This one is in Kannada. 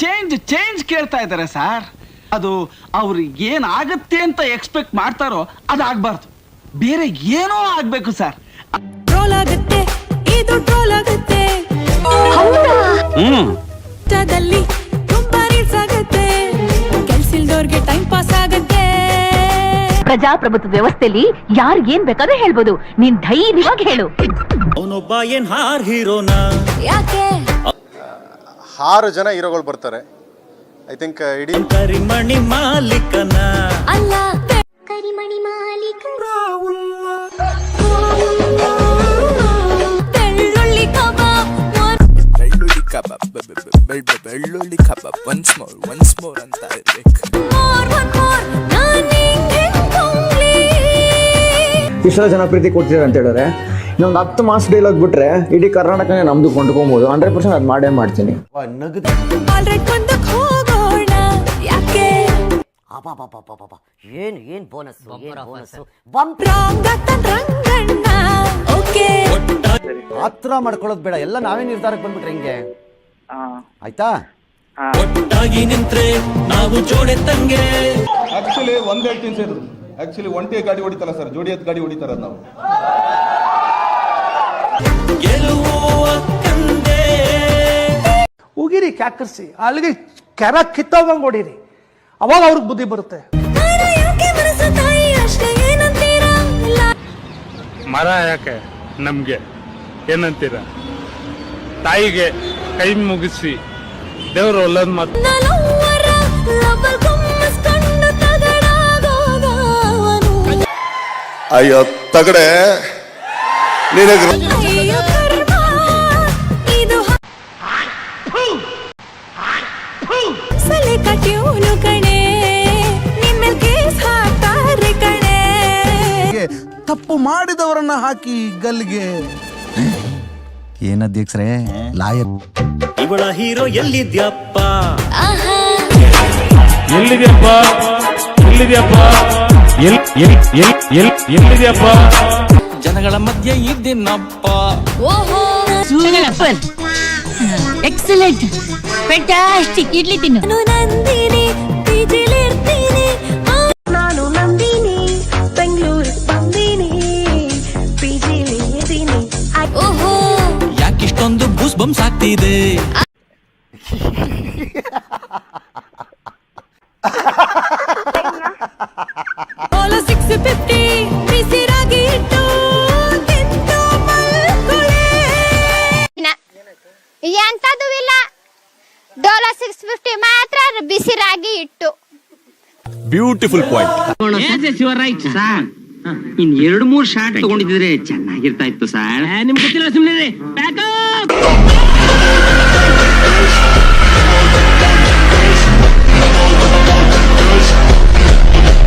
ಚೇಂಜ್ ಕೇಳ್ತಾ ಇದ್ದಾರೆ ಸರ್. ಅದು ಅವ್ರಿಗೆ ಏನಾಗತ್ತೆ ಅಂತ ಎಕ್ಸ್ಪೆಕ್ಟ್ ಮಾಡ್ತಾರೋ ಅದಾಗಬಾರ್ದು, ಬೇರೆ ಏನೋ ಆಗ್ಬೇಕು ಸರ್. ಟ್ರೋಲ್ ಆಗುತ್ತೆ, ಇದು ಟ್ರೋಲ್ ಆಗುತ್ತೆ. ದಲ್ಲಿ ತುಂಬಾ ರೀಲ್ಸ್ ಆಗುತ್ತೆ, ಕೆಲ್ಸಿಲ್ದವ್ರಿಗೆ ಟೈಮ್ ಪಾಸ್ ಆಗುತ್ತೆ. ಪ್ರಜಾಪ್ರಭುತ್ವ ವ್ಯವಸ್ಥೆಯಲ್ಲಿ ಯಾರಿಗೇನ್ ಬೇಕಾದ್ರೆ ಹೇಳ್ಬೋದು, ನೀನ್ ಧೈರ್ಯವಾಗಿ ಹೇಳು. ಅವನೊಬ್ಬ ಏನ್ ಹಾರ್ ಹೀರೋನಾ? ಯಾಕೆ 6 ಜನ ಹೀರೋಗಳು ಬರ್ತಾರೆ. ಐ ಥಿಂಕ್ ಇಡೀ ಕರಿಮಣಿ ಮಾಲೀಕನ ಅಲ್ಲ, ಕರಿಮಣಿ ಮಾಲೀಕ ಬೆಳ್ಳುಳ್ಳಿ ಕಬಾಬ್, ಬೆಳ್ಳುಳ್ಳಿ ಕಬಾಬ್, ಬೆಳ್ಳುಳ್ಳಿ ಕಬಾಬ್ ಒನ್ಸ್ ಮೋರ್ ಅಂತ ಇರ್ಬೇಕು. ಇಷ್ಟೋ ಜನ ಪ್ರೀತಿ ಕೊಡ್ತಿದ್ದಾರೆ ಅಂತ ಹೇಳಿದ್ರೆ ಇನ್ನೊಂದು 10 ಮಾಸ್ ಡೈಲಾಗ್ ಬಿಟ್ರೆ ಇಡೀ ಕರ್ನಾಟಕನೇ ನಮ್ದು ಕೊಂಡ್ಕೊಬೋದು. 100% ಅದು ಮಾಡೇ ಮಾಡ್ತೀನಿ. ಏನ್ ಬೋನಸ್ ಆತ್ರ ಮಾಡ್ಕೊಳ್ಳೋದು ಬೇಡ, ಎಲ್ಲ ನಾವೇ ನಿರ್ಧಾರಕ್ಕೆ ಬಂದ್ಬಿಟ್ರೆ ಹಿಂಗೆ ಆಯ್ತಾ? ಒಟ್ಟಾಗಿ ನಿಂತ್ರೆ ನಾವು ಜೋಡೆ ತಂಗೆ. ಆಕ್ಚುಲಿ ಒಂದ್ ಹೇಳ್ತೀನಿ ಸರ್, ಆಕ್ಚುಲಿ ಒಂಟಿ ಗಾಡಿ ಹೊಡಿತಲ್ಲ ಸರ್, ಜೋಡಿ ಎತ್ ಗಾಡಿ ಹೊಡಿತಾರ ನಾವು. ಉಗಿರಿ ಕ್ಯಾಕರ್ಸಿ, ಅಲ್ಲಿಗೆ ಕೆರ ಕಿತ್ತೋಗಂಗ್ ಹೊಡೀರಿ, ಅವಾಗ ಅವ್ರಿಗೆ ಬುದ್ಧಿ ಬರುತ್ತೆ. ಮರ ಯಾಕೆ ನಮ್ಗೆ ಏನಂತೀರ? ತಾಯಿಗೆ ಕೈ ಮುಗಿಸಿ ದೇವ್ರು ಒಳ್ಳೇದ್ ಮಾತು. ಅಯ್ಯೋ ತಗಡೆ ನಿನಗೆ ತಪ್ಪು ಮಾಡಿದವರನ್ನ ಹಾಕಿ ಗಲ್ಲಿಗೆ. ಏನಧ್ಯಕ್ಷರೇ ಲಾಯರ್ ಇವಳ ಹೀರೋ ಎಲ್ಲಿದ್ಯಪ್ಪ? ಎಲ್ಲಿದ್ಯಪ್ಪ ಎಲ್ಲಿದ್ಯಪ್ಪ? ಜನಗಳ ಮಧ್ಯೆ ಇದ್ದೀನಪ್ಪ. Excellent, fantastic. ಇಡ್ಲಿ ತಿನ್ನು. ನಾನು ನಂದಿನಿ, ಬೆಂಗಳೂರು ಬಂದಿನಿ, ಪಿಜಿಲಿ ಇದೀನಿ. ಯಾಕಿಷ್ಟೊಂದು ಬೂಸ್ ಬಂಪ್ಸ್ ಆಗ್ತಿದೆ? ಎಂತದು ಇಲ್ಲ, ಡೋಲೋ 650 ಮಾತ್ರ ಬಿಸಿ ರಾಗಿ ಇಟ್ಟು. Beautiful point. ಇನ್ 2-3 ಶಾರ್ಟ್ ತಗೊಂಡಿದ್ರೆ ಚೆನ್ನಾಗಿರ್ತಾ ಇತ್ತು ಸರ್. ನಿಮ್ಗೆ ಗೊತ್ತಿಲ್ಲ, ಸುಮ್ಮನೆ